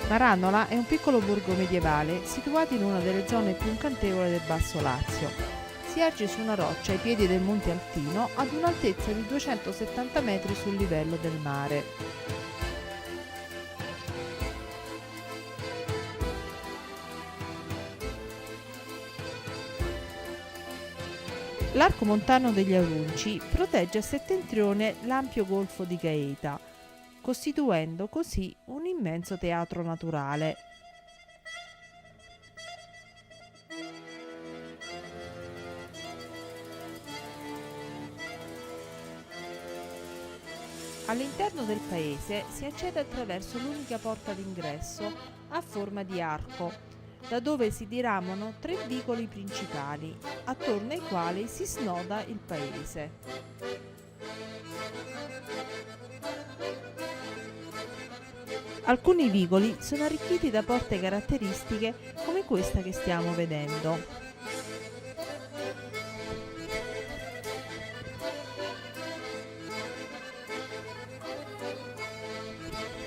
Maranola è un piccolo borgo medievale situato in una delle zone più incantevoli del Basso Lazio. Si erge su una roccia ai piedi del Monte Altino ad un'altezza di 270 metri sul livello del mare. L'arco montano degli Aurunci protegge a settentrione l'ampio golfo di Gaeta, costituendo così un immenso teatro naturale. All'interno del paese si accede attraverso l'unica porta d'ingresso a forma di arco, da dove si diramano tre vicoli principali, attorno ai quali si snoda il paese. Alcuni vicoli sono arricchiti da porte caratteristiche come questa che stiamo vedendo.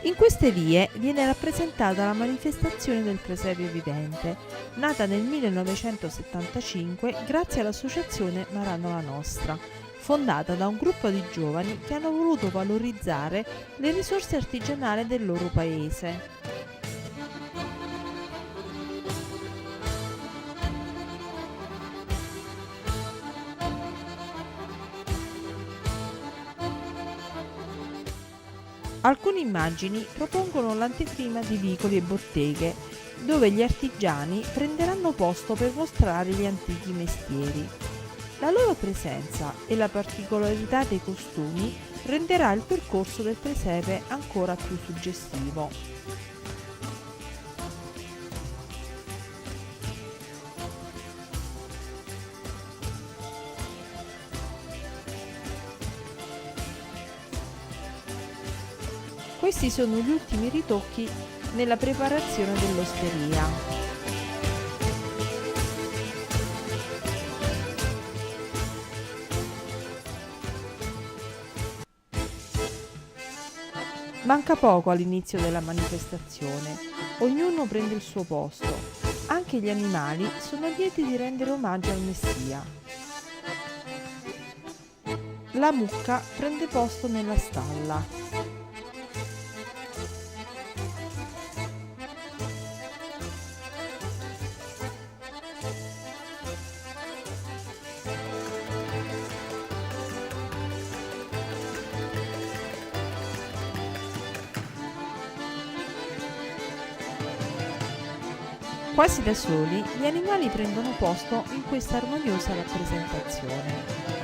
In queste vie viene rappresentata la manifestazione del Presepio Vivente, nata nel 1975 grazie all'associazione Maranola Nostra, fondata da un gruppo di giovani che hanno voluto valorizzare le risorse artigianali del loro paese. Alcune immagini propongono l'anteprima di vicoli e botteghe, dove gli artigiani prenderanno posto per mostrare gli antichi mestieri. La loro presenza e la particolarità dei costumi renderà il percorso del presepe ancora più suggestivo. Questi sono gli ultimi ritocchi nella preparazione dell'osteria. Manca poco all'inizio della manifestazione, ognuno prende il suo posto, anche gli animali sono lieti di rendere omaggio al Messia. La mucca prende posto nella stalla. Quasi da soli, gli animali prendono posto in questa armoniosa rappresentazione.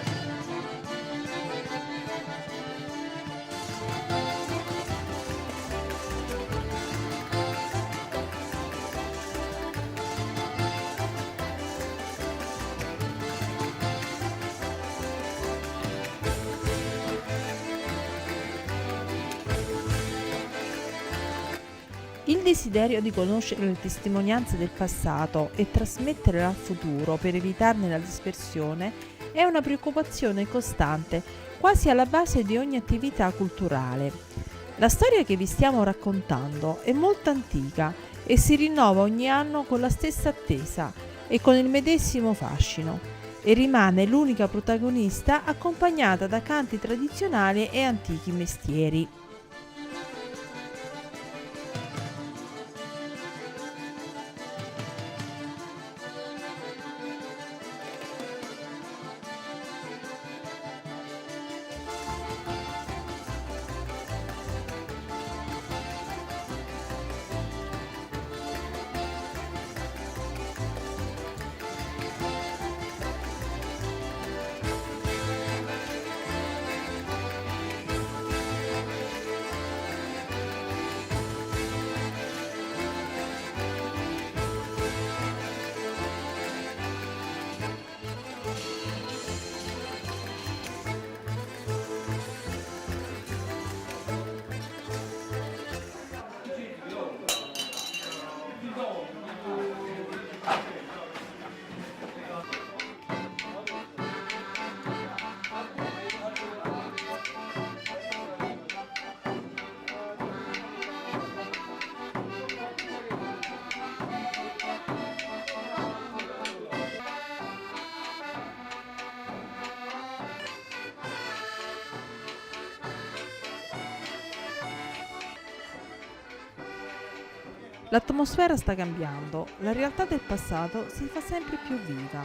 Il desiderio di conoscere le testimonianze del passato e trasmetterle al futuro per evitarne la dispersione è una preoccupazione costante, quasi alla base di ogni attività culturale. La storia che vi stiamo raccontando è molto antica e si rinnova ogni anno con la stessa attesa e con il medesimo fascino, e rimane l'unica protagonista accompagnata da canti tradizionali e antichi mestieri. L'atmosfera sta cambiando, la realtà del passato si fa sempre più viva.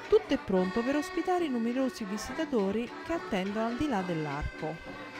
Tutto è pronto per ospitare i numerosi visitatori che attendono al di là dell'arco.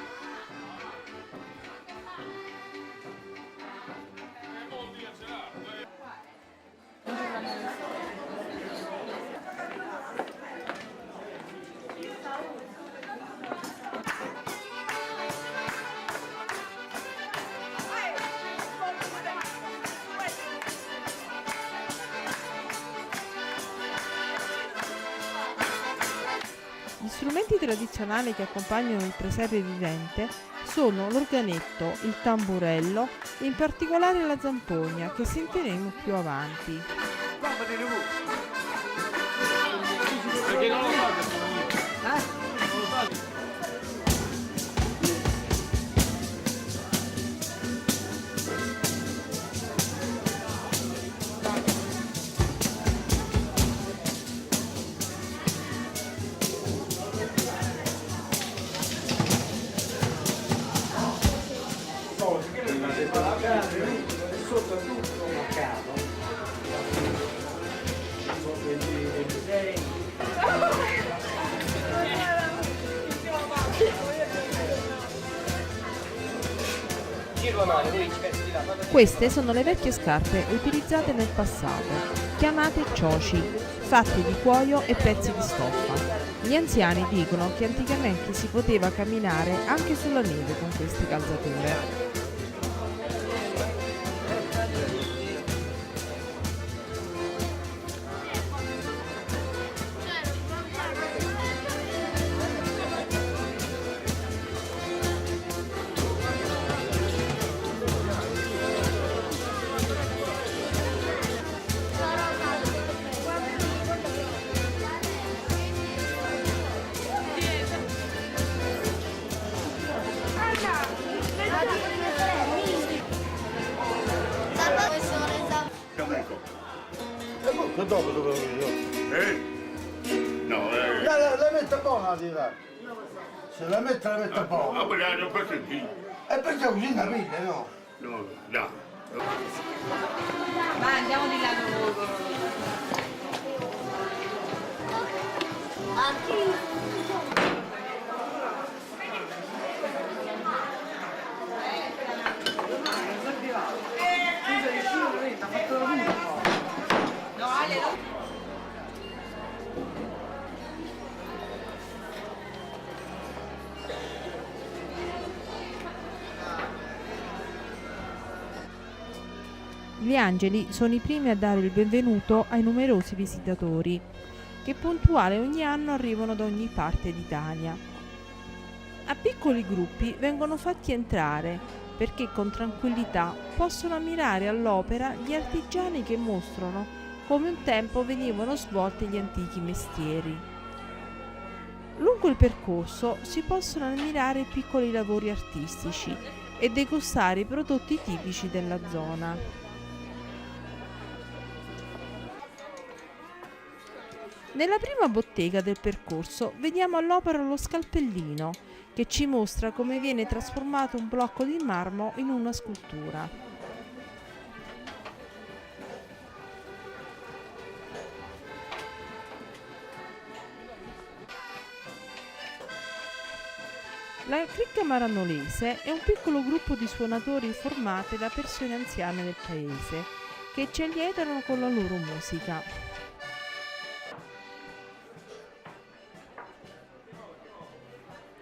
Gli strumenti tradizionali che accompagnano il presepe vivente sono l'organetto, il tamburello e in particolare la zampogna che sentiremo più avanti. Perché non lo fate? Non lo fate? Sotto tutto marcato. Queste sono le vecchie scarpe utilizzate nel passato, chiamate cioci, fatte di cuoio e pezzi di stoffa. Gli anziani dicono che anticamente si poteva camminare anche sulla neve con queste calzature. Che dopo dovevo dire? No, La mette buona a dire. Se la mette buona. ma quella non posso dire. E perché così capite, no? No, no. Ma andiamo di là con Gli angeli sono i primi a dare il benvenuto ai numerosi visitatori, che puntuali ogni anno arrivano da ogni parte d'Italia. A piccoli gruppi vengono fatti entrare perché con tranquillità possono ammirare all'opera gli artigiani che mostrano come un tempo venivano svolti gli antichi mestieri. Lungo il percorso si possono ammirare piccoli lavori artistici e degustare i prodotti tipici della zona. Nella prima bottega del percorso vediamo all'opera lo scalpellino, che ci mostra come viene trasformato un blocco di marmo in una scultura. La cricca maranolese è un piccolo gruppo di suonatori formate da persone anziane del paese, che ci allietano con la loro musica.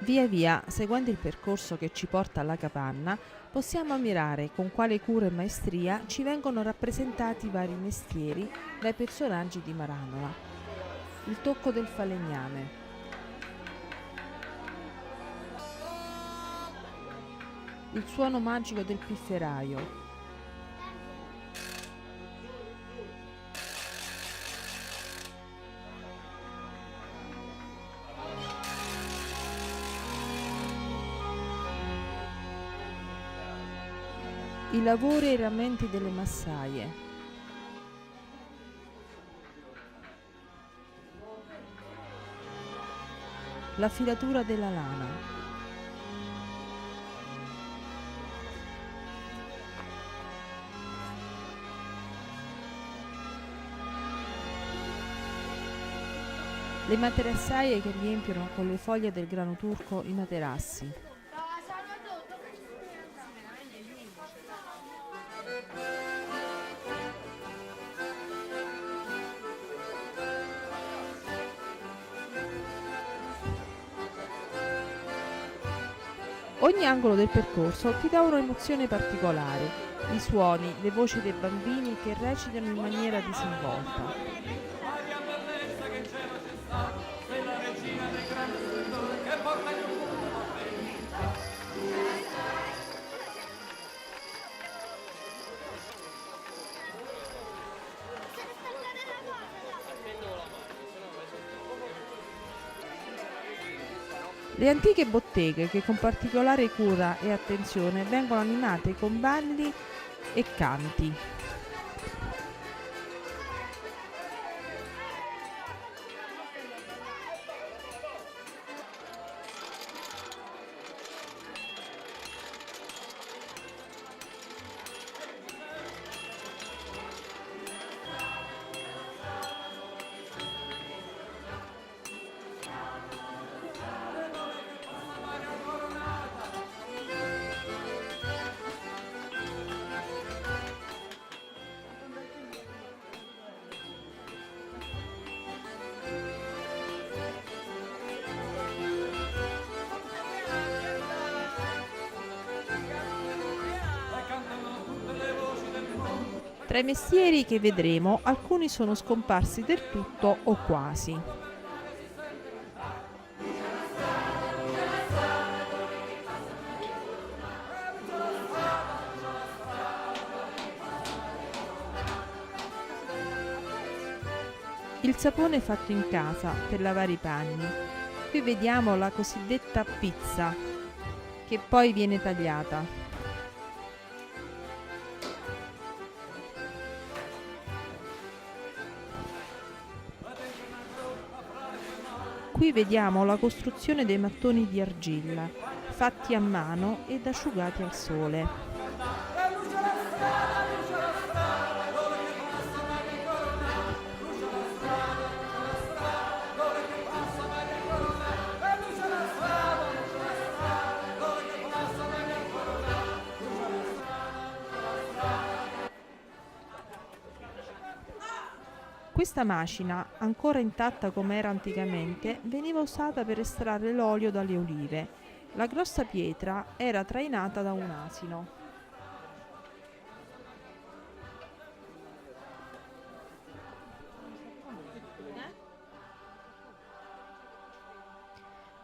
Via via, seguendo il percorso che ci porta alla capanna, possiamo ammirare con quale cura e maestria ci vengono rappresentati i vari mestieri dai personaggi di Maranola. Il tocco del falegname, il suono magico del pifferaio, i lavori e i rammenti delle massaie, la filatura della lana, le materassaie che riempiono con le foglie del grano turco i materassi. Ogni angolo del percorso ti dà un'emozione particolare, i suoni, le voci dei bambini che recitano in maniera disinvolta. Le antiche botteghe che con particolare cura e attenzione vengono animate con balli e canti. Tra i mestieri che vedremo, alcuni sono scomparsi del tutto o quasi. Il sapone fatto in casa per lavare i panni. Qui vediamo la cosiddetta pizza, che poi viene tagliata. Qui vediamo la costruzione dei mattoni di argilla, fatti a mano ed asciugati al sole. Questa macina, ancora intatta come era anticamente, veniva usata per estrarre l'olio dalle olive. La grossa pietra era trainata da un asino.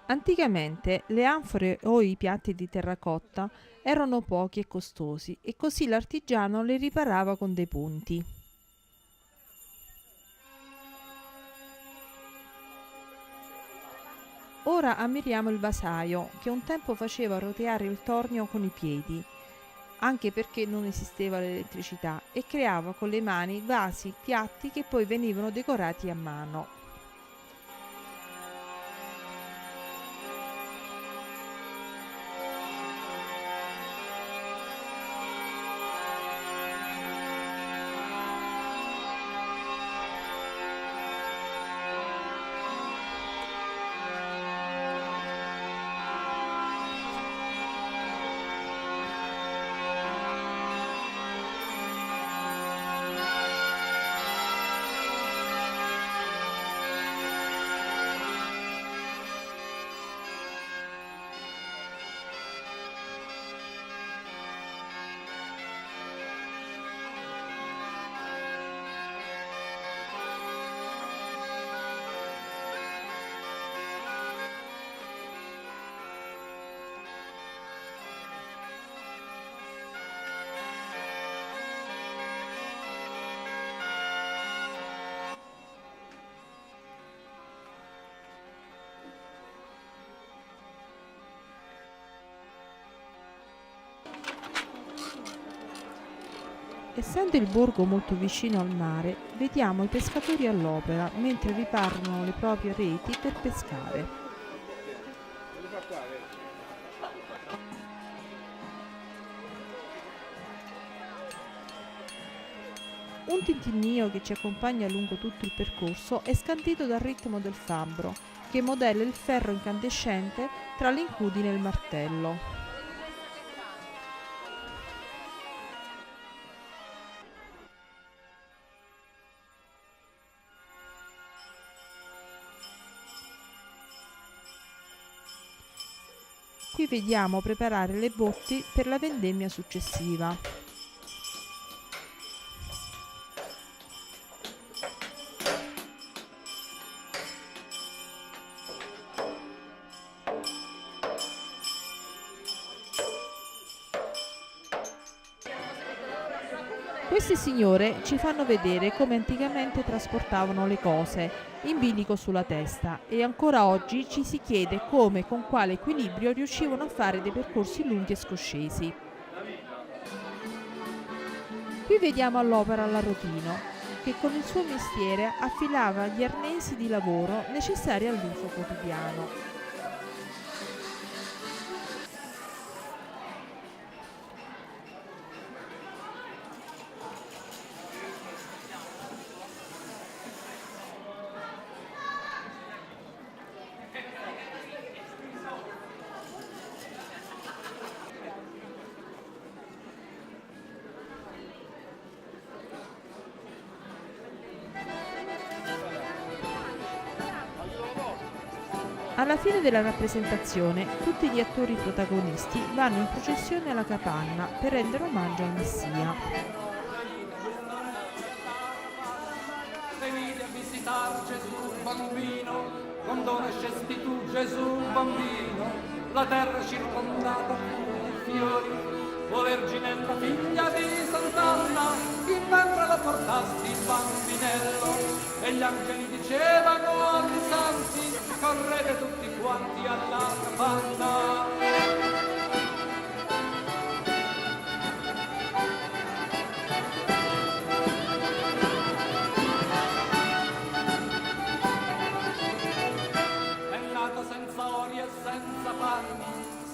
Anticamente le anfore o i piatti di terracotta erano pochi e costosi e così l'artigiano le riparava con dei punti. Ora ammiriamo il vasaio, che un tempo faceva roteare il tornio con i piedi, anche perché non esisteva l'elettricità, e creava con le mani vasi, piatti che poi venivano decorati a mano. Essendo il borgo molto vicino al mare, vediamo i pescatori all'opera mentre riparano le proprie reti per pescare. Un tintinnio che ci accompagna lungo tutto il percorso è scandito dal ritmo del fabbro, che modella il ferro incandescente tra l'incudine e il martello. Qui vediamo preparare le botti per la vendemmia successiva. Queste signore ci fanno vedere come anticamente trasportavano le cose in bilico sulla testa e ancora oggi ci si chiede come e con quale equilibrio riuscivano a fare dei percorsi lunghi e scoscesi. Qui vediamo all'opera l'Arrotino, che con il suo mestiere affilava gli arnesi di lavoro necessari all'uso quotidiano. Alla fine della rappresentazione, tutti gli attori protagonisti vanno in processione alla capanna per rendere omaggio al Messia. Venite a visitare Gesù bambino, quando nascesti tu Gesù bambino, la terra circondata di fiori, o Verginella figlia di Sant'Anna, in ventre lo portasti il bambinello, e gli angeli dicevano agli santi, correte tutti quanti alla capanna. È nato senza ori e senza panni,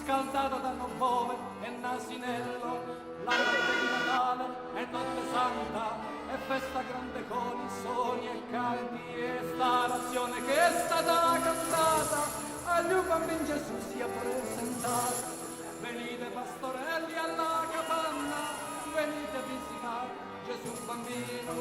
scaldato da bove e nasinello, la notte di Natale è notte santa, è festa grande con i suoni e canti, e sta nazione che è stata cantata, agli bambini Gesù sia presentata. Venite pastorelli alla capanna, venite a visitare Gesù bambino.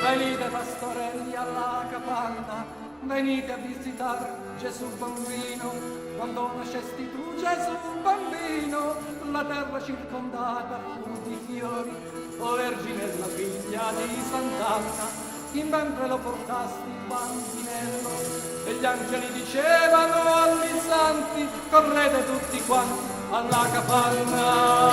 Venite pastorelli alla capanna, venite a visitare Gesù bambino, quando nascesti tu Gesù bambino, la terra circondata fu di fiori, o Verginella figlia di Sant'Anna, in ventre lo portasti il bambinello, e gli angeli dicevano agli santi, correte tutti quanti alla capanna.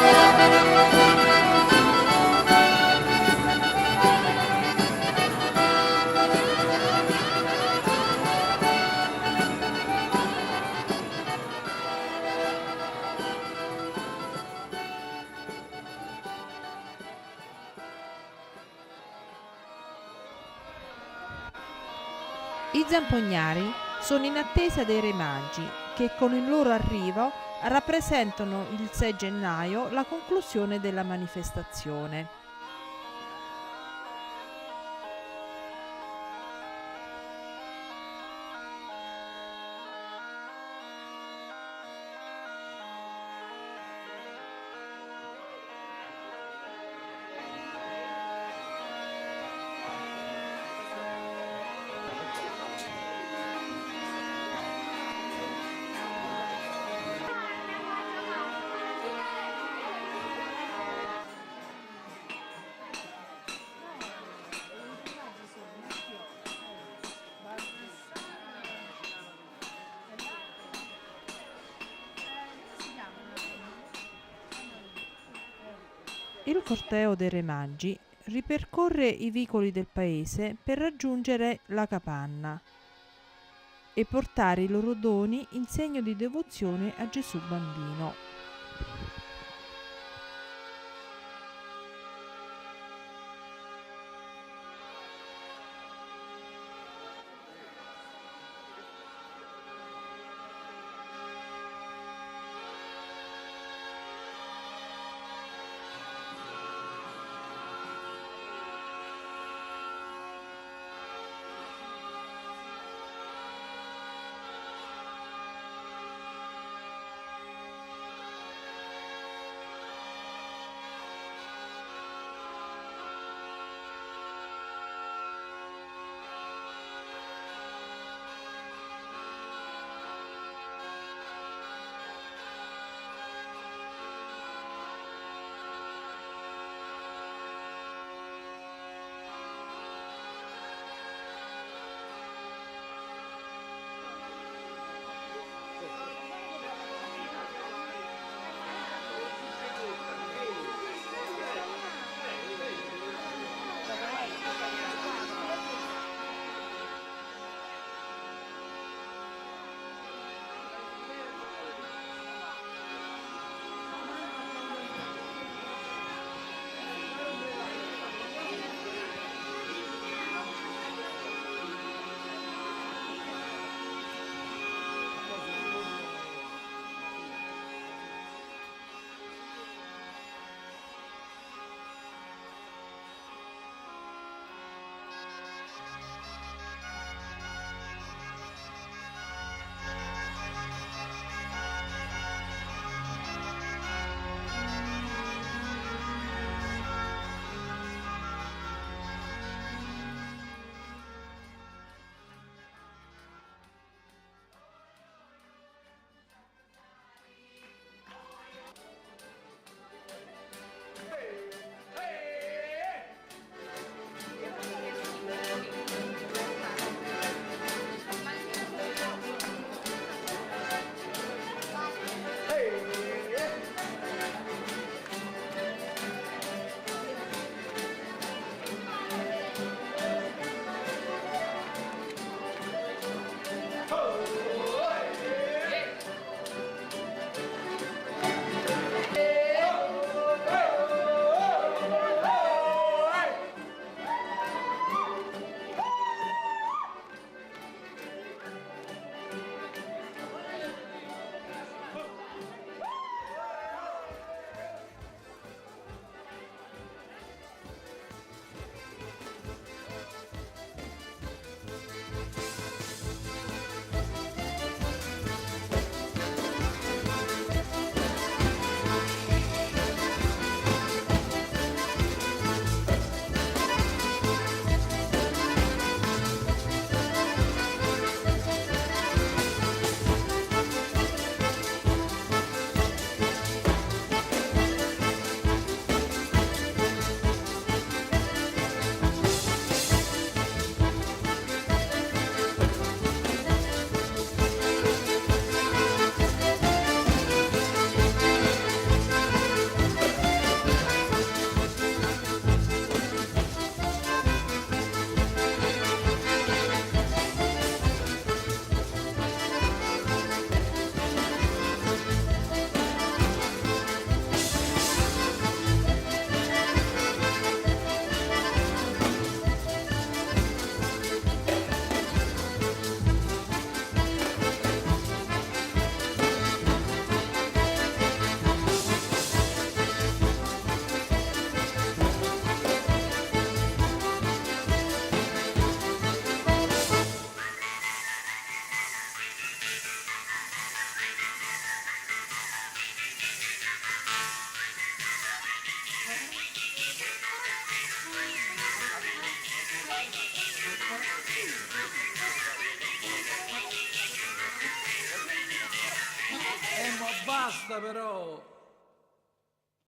I zampognari sono in attesa dei Re Magi, che con il loro arrivo rappresentano il 6 gennaio la conclusione della manifestazione. Il corteo dei Re Magi ripercorre i vicoli del paese per raggiungere la capanna e portare i loro doni in segno di devozione a Gesù bambino. Basta però!